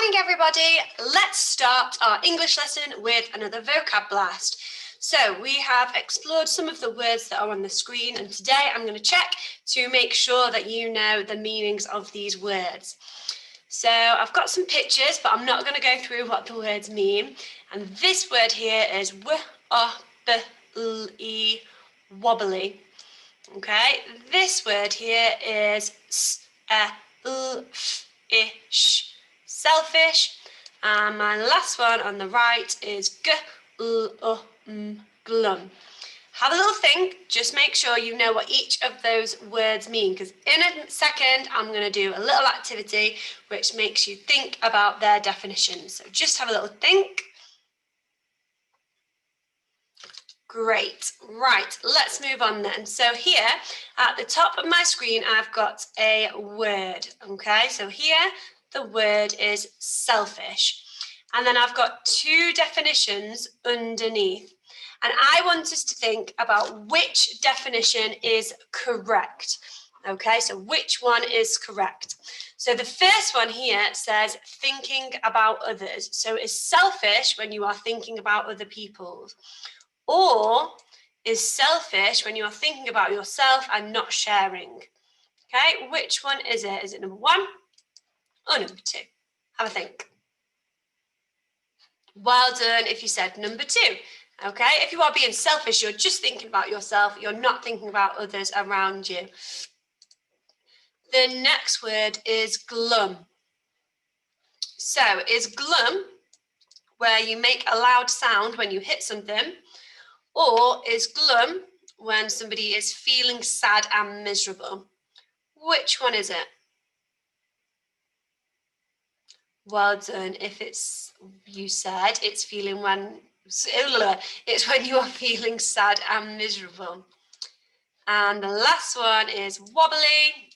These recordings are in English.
morning, everybody. Let's start our English lesson with another vocab blast. So we have explored some of the words that are on the screen, and today I'm going to check to make sure that you know the meanings of these words. So I've got some pictures, but I'm not going to go through what the words mean. And this word here is wobbly. Okay, this word here is selfish. And my last one on the right is glum. Have a little think, just make sure you know what each of those words mean, because in a second I'm going to do a little activity which makes you think about their definitions. So just have a little think. Great, right, let's move on then. So here at the top of my screen I've got a word, okay? So here the word is selfish, and then I've got two definitions underneath, and I want us to think about which definition is correct, okay? So which one is correct? So the first one here says thinking about others. So is selfish when you are thinking about other people? Or is selfish when you are thinking about yourself and not sharing? Okay, which one is it? Is it number one or number two? Have a think. Well done if you said number two. Okay, if you are being selfish, you're just thinking about yourself. You're not thinking about others around you. The next word is glum. So is glum where you make a loud sound when you hit something? Or is glum when somebody is feeling sad and miserable? Which one is it? Well done. If you said it's feeling when it's when you are feeling sad and miserable. And the last one is wobbly,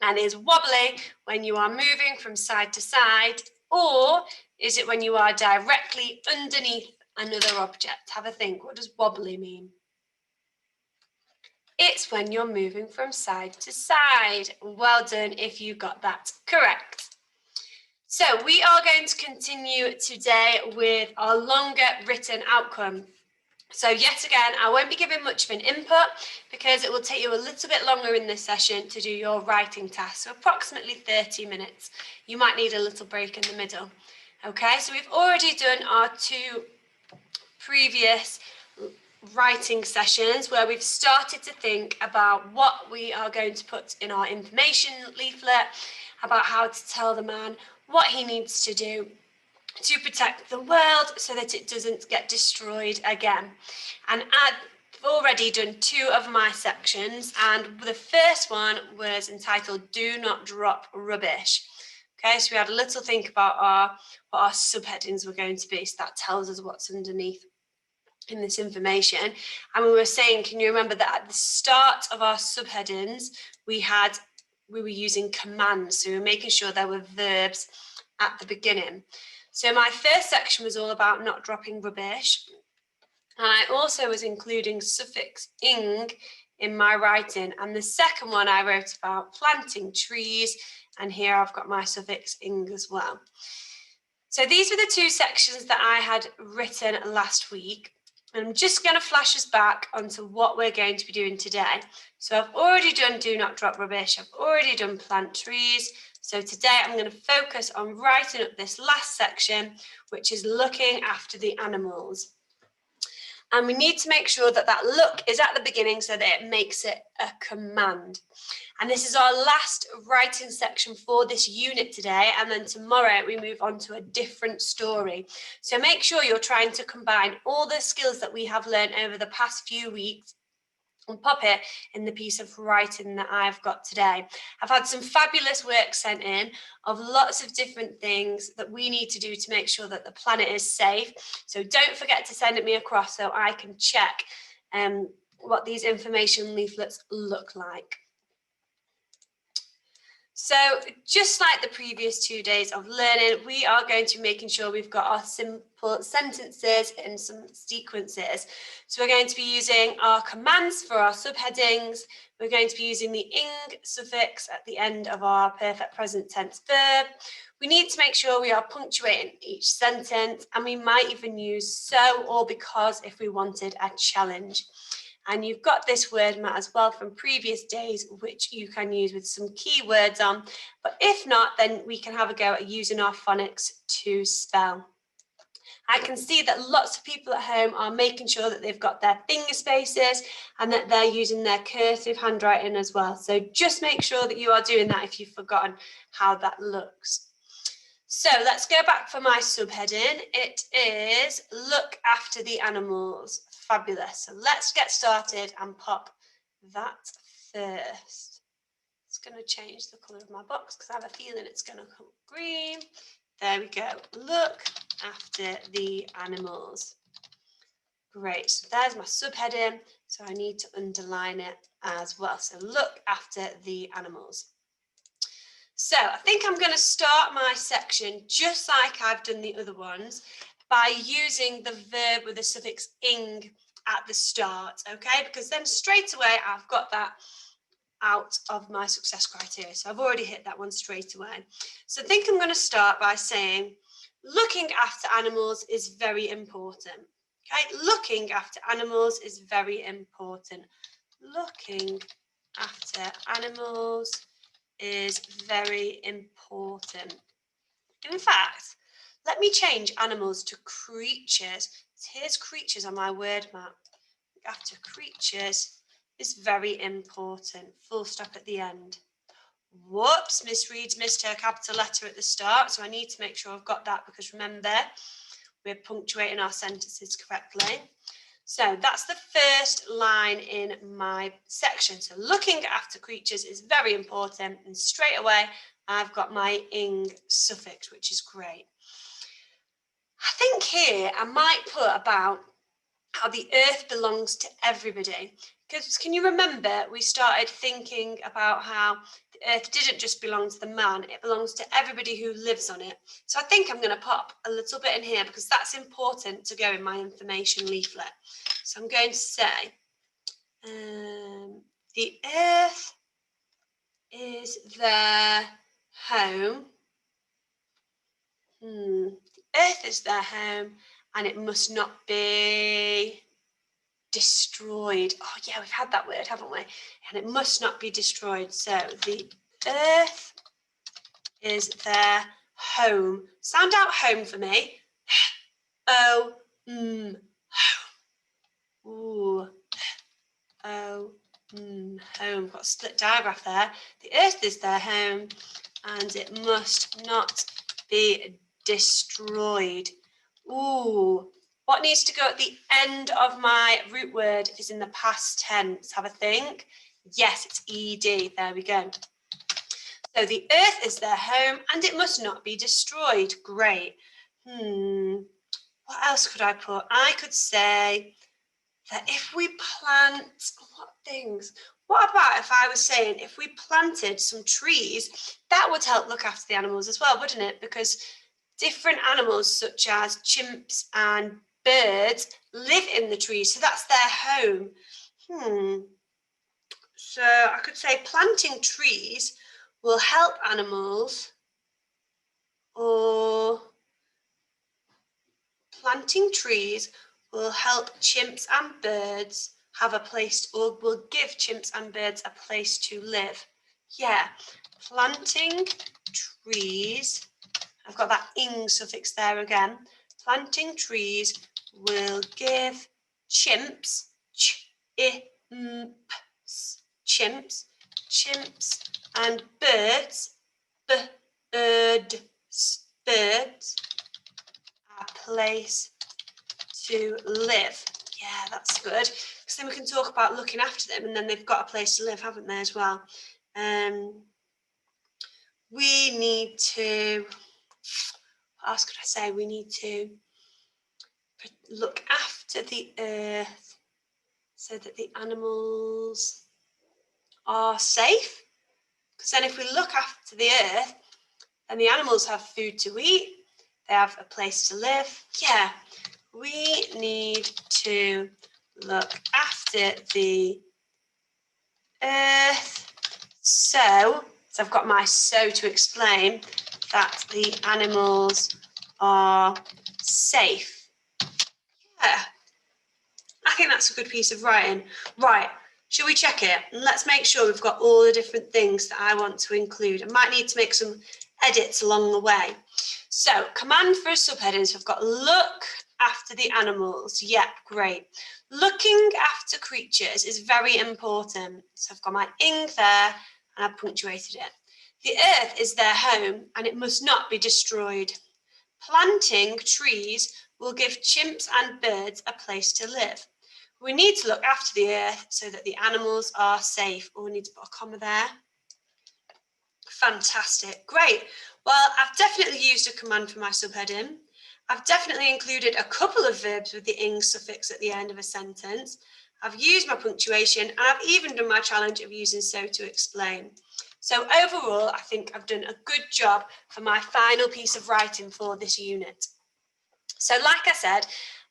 and is wobbly when you are moving from side to side, or is it when you are directly underneath another object? Have a think. What does wobbly mean? It's when you're moving from side to side. Well done if you got that correct. So we are going to continue today with our longer written outcome. So yet again, I won't be giving much of an input because it will take you a little bit longer in this session to do your writing task, so approximately 30 minutes. You might need a little break in the middle. Okay, so we've already done our two previous writing sessions where we've started to think about what we are going to put in our information leaflet, about how to tell the man what he needs to do to protect the world so that it doesn't get destroyed again. And I've already done two of my sections, and the first one was entitled Do Not Drop Rubbish. Okay, so we had a little think about what our subheadings were going to be, so that tells us what's underneath in this information. And we were saying, can you remember that at the start of our subheadings we were using commands, so we were making sure there were verbs at the beginning. So my first section was all about not dropping rubbish, and I also was including suffix ing in my writing, and the second one I wrote about planting trees, and here I've got my suffix ing as well. So these were the two sections that I had written last week. I'm just going to flash us back onto what we're going to be doing today. So I've already done do not drop rubbish. I've already done plant trees. So today I'm going to focus on writing up this last section, which is looking after the animals. And we need to make sure that that look is at the beginning so that it makes it a command. And this is our last writing section for this unit today. And then tomorrow we move on to a different story. So make sure you're trying to combine all the skills that we have learned over the past few weeks and pop it in the piece of writing that I've got today. I've had some fabulous work sent in of lots of different things that we need to do to make sure that the planet is safe. So don't forget to send it me across so I can check what these information leaflets look like. So just like the previous 2 days of learning, we are going to be making sure we've got our simple sentences in some sequences. So we're going to be using our commands for our subheadings. We're going to be using the ing suffix at the end of our perfect present tense verb. We need to make sure we are punctuating each sentence, and we might even use so or because if we wanted a challenge. And you've got this word mat as well from previous days, which you can use with some keywords on. But if not, then we can have a go at using our phonics to spell. I can see that lots of people at home are making sure that they've got their finger spaces and that they're using their cursive handwriting as well. So just make sure that you are doing that if you've forgotten how that looks. So let's go back for my subheading. It is look after the animals. Fabulous. So let's get started and pop that first. It's going to change the colour of my box because I have a feeling it's going to come green. There we go. Look after the animals. Great. So there's my subheading. So I need to underline it as well. So look after the animals. So I think I'm going to start my section just like I've done the other ones by using the verb with the suffix ing at the start, okay? Because then straight away I've got that out of my success criteria. So I've already hit that one straight away. So I think I'm going to start by saying looking after animals is very important. Okay, looking after animals is very important. Looking after animals is very important. In fact, let me change animals to creatures. Here's creatures on my word map. After creatures is very important. Full stop at the end. Whoops, misreads, missed her capital letter at the start. So I need to make sure I've got that because remember, we're punctuating our sentences correctly. So that's the first line in my section. So looking after creatures is very important. And straight away, I've got my ing suffix, which is great. I think here I might put about how the earth belongs to everybody. Because can you remember we started thinking about how the earth didn't just belong to the man, it belongs to everybody who lives on it. So I think I'm going to pop a little bit in here because that's important to go in my information leaflet. So I'm going to say the earth is their home. The earth is their home and it must not be destroyed. Oh yeah, we've had that word, haven't we? And it must not be destroyed. So the earth is their home. Sound out home for me. Oh, home. Ooh. Oh, home. Got a split diagraph there. The earth is their home and it must not be destroyed. Ooh. What needs to go at the end of my root word is in the past tense. Have a think. Yes, it's ed. There we go. So the earth is their home and it must not be destroyed. Great. What else could I put? I could say that if we plant, what things? What about if I was saying if we planted some trees, that would help look after the animals as well, wouldn't it? Because different animals such as chimps and birds live in the trees, so that's their home. So I could say planting trees will help animals, or planting trees will help chimps and birds have a place, or will give chimps and birds a place to live. Yeah, planting trees, I've got that ing suffix there again. Planting trees will give chimps, chimps, and birds, birds, a place to live. Yeah, that's good. Because then we can talk about looking after them and then they've got a place to live, haven't they, as well? We need to, what else could I say? We need to look after the earth so that the animals are safe. Because then if we look after the earth, then the animals have food to eat, they have a place to live. Yeah, we need to look after the earth. So I've got my so to explain that the animals are safe. Yeah, I think that's a good piece of writing. Right, shall we check it? And let's make sure we've got all the different things that I want to include. I might need to make some edits along the way. So, command for a subheading. So I've got look after the animals. Yep, great. Looking after creatures is very important. So I've got my ing there and I've punctuated it. The earth is their home and it must not be destroyed. Planting trees will give chimps and birds a place to live. We need to look after the earth so that the animals are safe. Oh, we need to put a comma there. Fantastic, great. Well, I've definitely used a command for my subheading. I've definitely included a couple of verbs with the ing suffix at the end of a sentence. I've used my punctuation and I've even done my challenge of using so to explain. So overall, I think I've done a good job for my final piece of writing for this unit. So like I said,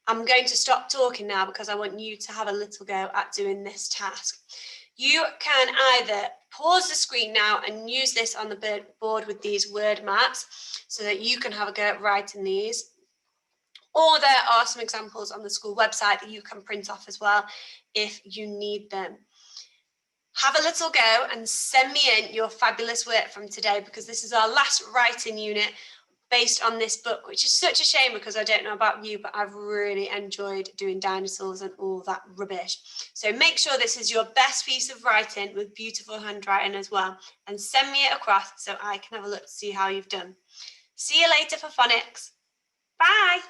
I'm going to stop talking now because I want you to have a little go at doing this task. You can either pause the screen now and use this on the board with these word maps so that you can have a go at writing these. Or there are some examples on the school website that you can print off as well if you need them. Have a little go and send me in your fabulous work from today because this is our last writing unit based on this book, which is such a shame because I don't know about you, but I've really enjoyed doing dinosaurs and all that rubbish. So make sure this is your best piece of writing with beautiful handwriting as well, and send me it across so I can have a look to see how you've done. See you later for phonics. Bye.